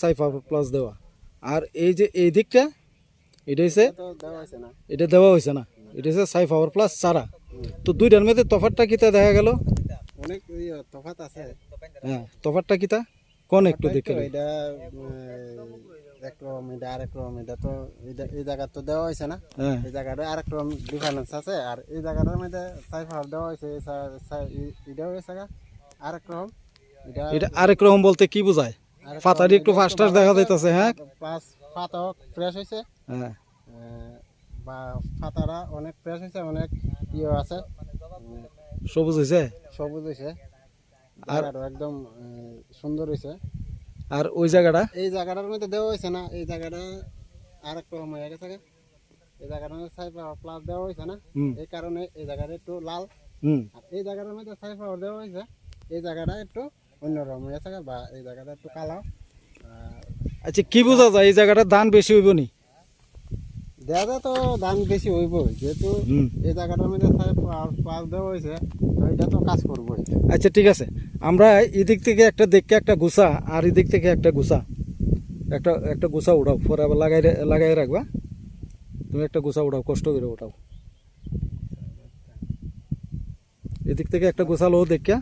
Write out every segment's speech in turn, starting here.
Cipher plus দেওয়া, আর এই যে এই দিকটা এটা হচ্ছে এটা দেওয়া হয়েছে না, এটা হচ্ছে সাইফার প্লাস ছাড়া। তো দুইটার মধ্যে তফাৎটা কিতা দেখা গেল? অনেক তফাৎ আছে। হ্যাঁ, তফাৎটা কিতা কোন একটু দেখে? এটা একরকম, এটা আরেক রকম। এটা তো এই জায়গা তো দেওয়া হয়েছে না, এই জায়গাটা আরেক রকম ডিফারেন্স আছে। আর এই জায়গাটার মধ্যে সাইফার দেওয়া হয়েছে, এটা হয়েছে আরেক রকম। এটা আরেক রকম বলতে কি বোঝায়? পাতাটি একটু ফাস্টার দেখা যাইতেছে। হ্যাঁ, প্লাস পাতাও ফ্রেশ হয়েছে। হ্যাঁ, বা পাতাটা অনেক ফ্রেশ হয়েছে, অনেক ইয়ে আছে, সবুজ হয়েছে, সবুজ হয়েছে, আর একদম সুন্দর হয়েছে। আর ওই জায়গাটা, এই জায়গাটার মধ্যে দেওয়া হয়েছে না, এই জায়গাটা আরেক রকম হয়ে গেছে। এই জায়গাটার মধ্যে সাইফার প্লাস দেওয়া হয়েছে না, এই কারণে এই জায়গাটা একটু লাল। আর এই জায়গাটার মধ্যে সাইফার দেওয়া হয়েছে, এই জায়গাটা একটু অন্যরকম হয়ে গেছে, বা এই জায়গাটা একটু কালো। আচ্ছা, কি বোঝা যায় এই জায়গাটার দান বেশি হইব নি? দেখা তো দাম বেশি হইব, যেহেতু এই জায়গাটার মধ্যে প্লাস দেওয়া হয়েছে, তো এটা তো কাজ করবো। আচ্ছা, ঠিক আছে, আমরা এদিক থেকে একটা দেখে একটা গুছা, আর এদিক থেকে একটা গুছা, একটা গুছা উঠাও, পরে আবার লাগাই রাখবা। তুমি একটা গুছা উঠাও, কষ্ট করে উঠাও। এদিক থেকে একটা গুছা লো দেখিয়া।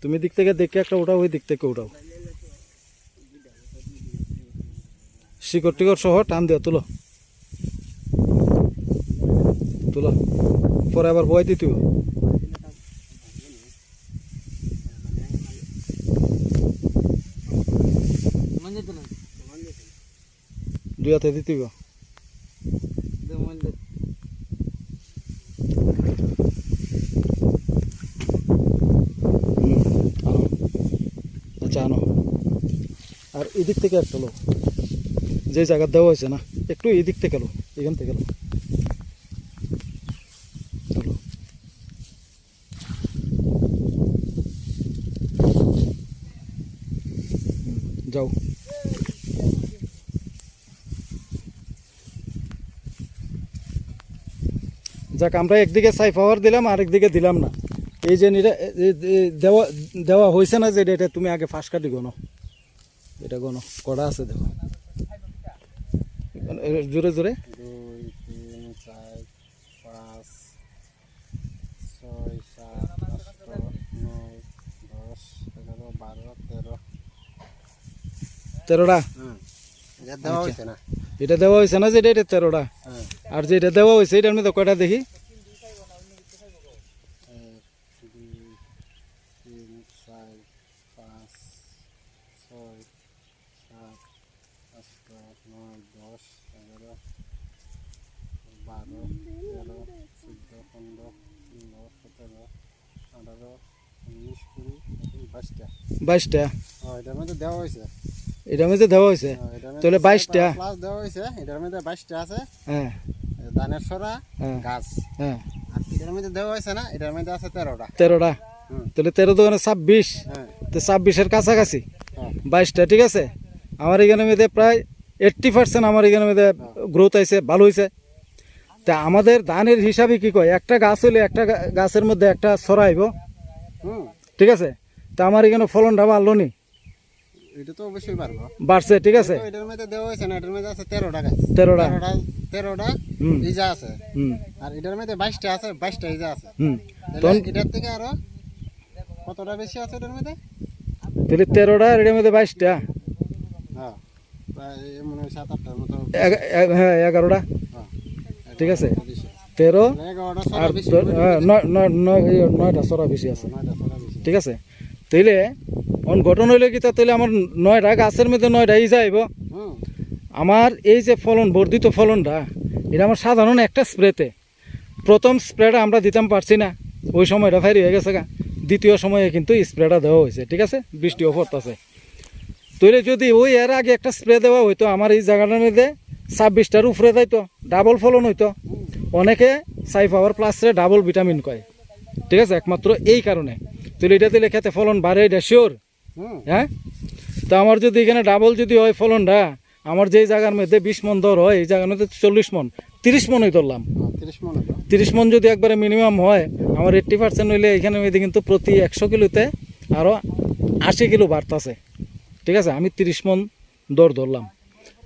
তুমি দিক থেকে দেখে একটা উঠাও, ওই দিক থেকে উঠাও, শিকড় টিকড় সহ টান দিয়া তুলো, তুলো, পরে আবার বয় দিতে হবে। দুই হাতে দিতে হবে। আচ্ছা, আনো। আর এদিক থেকে একটা লো, যে জায়গা দেওয়া হয়েছে না, একটু এদিক থেকে লো, এখান থেকে লো, যাও। যাক, আমরা একদিকে সাইফাওয়ার দিলাম, আর একদিকে দিলাম না। এই যে দেওয়া দেওয়া হয়েছে না, যে এটা তুমি আগে ফাঁস কাটি গনো, এটা গনো কড়া আছে, দেখো জোরে জোরে। 2, 3, 4, 5, 6, 7, 8, 9, 10, 11, 12, 13। 13টা। এটা দেওয়া হয়েছে না, এটা দেওয়া হয়েছে না, যে এটা 13টা। আর যেটা দেওয়া হয়েছে এটার মধ্যে কয়টা দেখি? 1, 2, 3, 4, 5, 6, 7, 8, 9, 10, 11, 12, 13, 14, 15, 16, 17, 18, 19, 20, 22টা। 22টা। এটার মধ্যে দেওয়া হয়েছে, এটার মধ্যে দেওয়া হয়েছে, তাহলে 22টা প্লাস দেওয়া হয়েছে। এটার মধ্যে 22টা আছে। হ্যাঁ, ধানের সরা গাছ। হ্যাঁ, আর এটার মধ্যে দেওয়া হয়েছে না, এটার মধ্যে আছে 13টা। 13টা, তাহলে 13 দোকানে 26, তো 26-এর কাছাকাছি 22টা। ঠিক আছে, আমার এখানের মধ্যে প্রায় 80% আমার এখানের মধ্যে গ্রোথ আছে, ভালো হয়েছে। তা আমাদের ধানের হিসাবে কি কয়, একটা গাছ হলে একটা গাছের মধ্যে একটা ছড়াইব, ঠিক আছে। তা আমার এখানে ফলনটা বাড়লো নি? এটা তো অবশ্যই পারবো, বাড়ছে, ঠিক আছে। এটার মধ্যে দেওয়া হয়েছে না, এটার মধ্যে আছে 13টা গাছ। 13টা ইজা আছে, আর এটার মধ্যে 22টা আছে, 22টা ইজা আছে। এটার থেকে আরো কতটা বেশি আছে এটার মধ্যে? তাহলে 13টা, আর এটার মধ্যে 22টা, হ্যাঁ, প্রায় মনে হয় 7-8টার মতো। হ্যাঁ, 11টা, ঠিক আছে। 13 আর 9টা সরা বেশি আছে, ঠিক আছে। তাইলে গঠন হইলে কি, তাহলে আমার 9টা গাছের মধ্যে 9টা যাইব। আমার এই যে ফলন, বর্ধিত ফলনটা, এটা আমার সাধারণ একটা স্প্রেতে, প্রথম স্প্রেটা আমরা দিতাম পারছি না, ওই সময়টা ফাইরি হয়ে গেছে গা। দ্বিতীয় সময়ে কিন্তু স্প্রেটা দেওয়া হয়েছে, ঠিক আছে, বৃষ্টিও পড়তেছে। তাহলে যদি ওই এর আগে একটা স্প্রে দেওয়া হইতো, আমার এই জায়গাটার মধ্যে 26টার উপরে যাইতো, ডাবল ফলন হইতো। অনেকে সাইফাওয়ার প্লাসে ডাবল ভিটামিন কয়, ঠিক আছে, একমাত্র এই কারণে। তাহলে এটা দিলে খেতে ফলন বাড়ে, এটা শিওর। হ্যাঁ, তো আমার যদি এখানে ডাবল যদি হয় ফলনটা, আমার যেই জায়গার মধ্যে 20 মন দর হয়, এই জায়গার মধ্যে 40 মন, 30 মনই ধরলাম। 30 মন যদি একবারে মিনিমাম হয়, আমার 80% হইলে এখানে মধ্যে কিন্তু প্রতি 100 কিলোতে আরও 80 কিলো বাড়তাছে, ঠিক আছে। আমি 30 মন দর ধরলাম,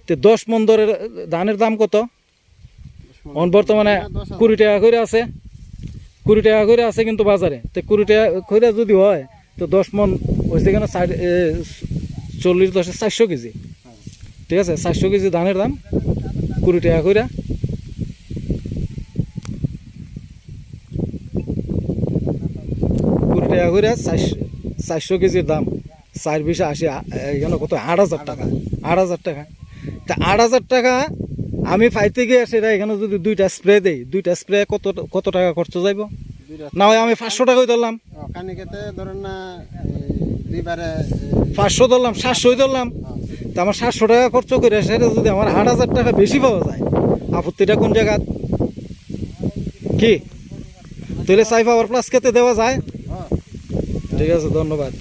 তো 10 মন দরের ধানের দাম কত? বর্তমানে 20 টাকা করে আছে, 20 টাকা করে আছে কিন্তু বাজারে। তো 20 টাকা করে যদি হয় তো 10 মন হয়েছে কেন 40 10 400 কেজি, ঠিক আছে। 400 কেজি ধানের দাম 20 টাকা করে, 20 টাকা করে 400 কেজির দাম 4-20-80, এখানে কত? 8,000 টাকা, 8,000 টাকা। তা 8,000 টাকা আমি পাইতে গিয়ে সেটা এখানে যদি 2টা স্প্রে দেই, 2টা স্প্রে কত টাকা খরচ যাইব? না হয় আমি 500 টাকাই ধরলাম, কানিকেতে ধরেন না দুইবারে 500 ধরলাম, 700 ধরলাম। তা আমার 700 টাকা খরচ করে সেটা যদি আমার 8,000 টাকা বেশি পাওয়া যায়, আপত্তিটা কোন জায়গা? কি তাহলে সাইফাওয়ার প্লাস খেতে দেওয়া যায়? ঠিক আছে, ধন্যবাদ।